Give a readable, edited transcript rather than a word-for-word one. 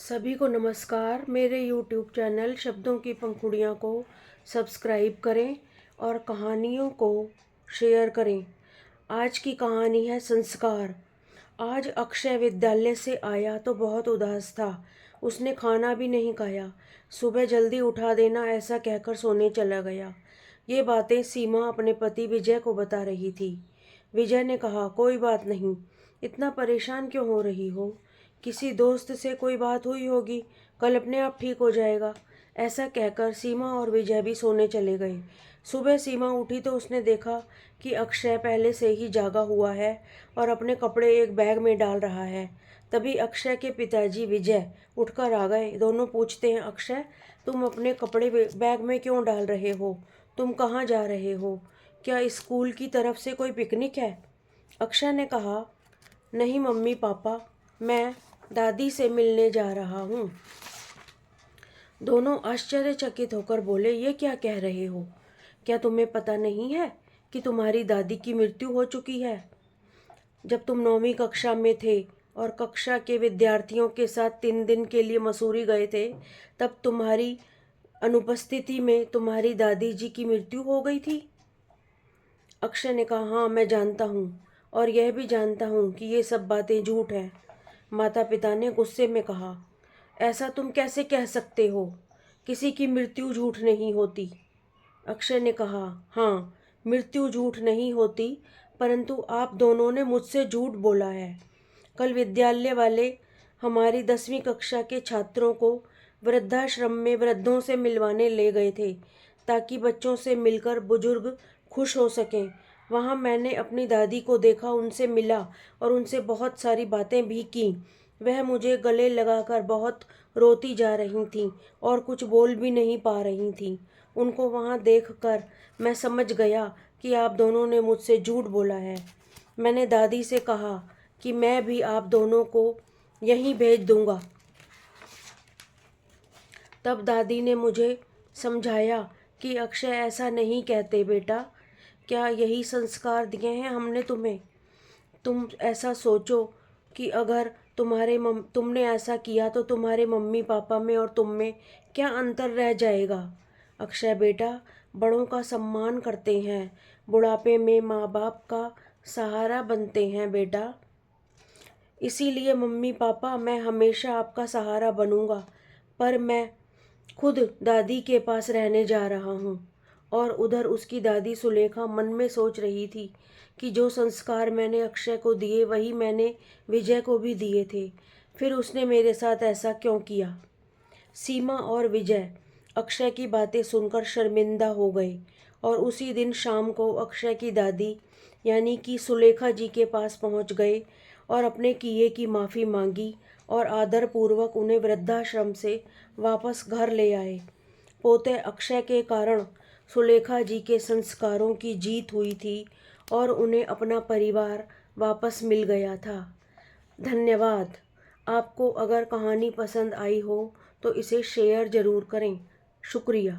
सभी को नमस्कार। मेरे YouTube चैनल शब्दों की पंखुड़ियाँ को सब्सक्राइब करें और कहानियों को शेयर करें। आज की कहानी है संस्कार। आज अक्षय विद्यालय से आया तो बहुत उदास था। उसने खाना भी नहीं खाया। सुबह जल्दी उठा देना ऐसा कहकर सोने चला गया। ये बातें सीमा अपने पति विजय को बता रही थी। विजय ने कहा, कोई बात नहीं, इतना परेशान क्यों हो रही हो? किसी दोस्त से कोई बात हुई होगी, कल अपने आप ठीक हो जाएगा। ऐसा कहकर सीमा और विजय भी सोने चले गए। सुबह सीमा उठी तो उसने देखा कि अक्षय पहले से ही जागा हुआ है और अपने कपड़े एक बैग में डाल रहा है। तभी अक्षय के पिताजी विजय उठकर आ गए। दोनों पूछते हैं, अक्षय, तुम अपने कपड़े बैग में क्यों डाल रहे हो? तुम कहाँ जा रहे हो? क्या स्कूल की तरफ से कोई पिकनिक है? अक्षय ने कहा, नहीं मम्मी पापा, मैं दादी से मिलने जा रहा हूँ। दोनों आश्चर्यचकित होकर बोले, ये क्या कह रहे हो? क्या तुम्हें पता नहीं है कि तुम्हारी दादी की मृत्यु हो चुकी है? जब तुम 9वीं कक्षा में थे और कक्षा के विद्यार्थियों के साथ 3 दिन के लिए मसूरी गए थे, तब तुम्हारी अनुपस्थिति में तुम्हारी दादी जी की मृत्यु हो गई थी। अक्षय ने कहा, हाँ मैं जानता हूँ, और यह भी जानता हूँ कि ये सब बातें झूठ हैं। माता पिता ने गुस्से में कहा, ऐसा तुम कैसे कह सकते हो? किसी की मृत्यु झूठ नहीं होती। अक्षय ने कहा, हाँ, मृत्यु झूठ नहीं होती, परंतु आप दोनों ने मुझसे झूठ बोला है। कल विद्यालय वाले हमारी 10वीं कक्षा के छात्रों को वृद्धाश्रम में वृद्धों से मिलवाने ले गए थे, ताकि बच्चों से मिलकर बुजुर्ग खुश हो सकें। वहाँ मैंने अपनी दादी को देखा, उनसे मिला और उनसे बहुत सारी बातें भी की। वह मुझे गले लगाकर बहुत रोती जा रही थीं और कुछ बोल भी नहीं पा रही थीं। उनको वहाँ देखकर मैं समझ गया कि आप दोनों ने मुझसे झूठ बोला है। मैंने दादी से कहा कि मैं भी आप दोनों को यहीं भेज दूंगा। तब दादी ने मुझे समझाया कि अक्षय, ऐसा नहीं कहते बेटा, क्या यही संस्कार दिए हैं हमने तुम्हें? तुम ऐसा सोचो कि अगर तुमने ऐसा किया तो तुम्हारे मम्मी पापा में और तुम में क्या अंतर रह जाएगा? अक्षय बेटा, बड़ों का सम्मान करते हैं, बुढ़ापे में माँ बाप का सहारा बनते हैं बेटा। इसीलिए मम्मी पापा, मैं हमेशा आपका सहारा बनूंगा, पर मैं खुद दादी के पास रहने जा रहा हूँ। और उधर उसकी दादी सुलेखा मन में सोच रही थी कि जो संस्कार मैंने अक्षय को दिए वही मैंने विजय को भी दिए थे, फिर उसने मेरे साथ ऐसा क्यों किया? सीमा और विजय अक्षय की बातें सुनकर शर्मिंदा हो गए और उसी दिन शाम को अक्षय की दादी यानी कि सुलेखा जी के पास पहुंच गए और अपने किए की माफ़ी मांगी और आदरपूर्वक उन्हें वृद्धाश्रम से वापस घर ले आए। पोते अक्षय के कारण सुलेखा जी के संस्कारों की जीत हुई थी और उन्हें अपना परिवार वापस मिल गया था। धन्यवाद। आपको अगर कहानी पसंद आई हो तो इसे शेयर ज़रूर करें। शुक्रिया।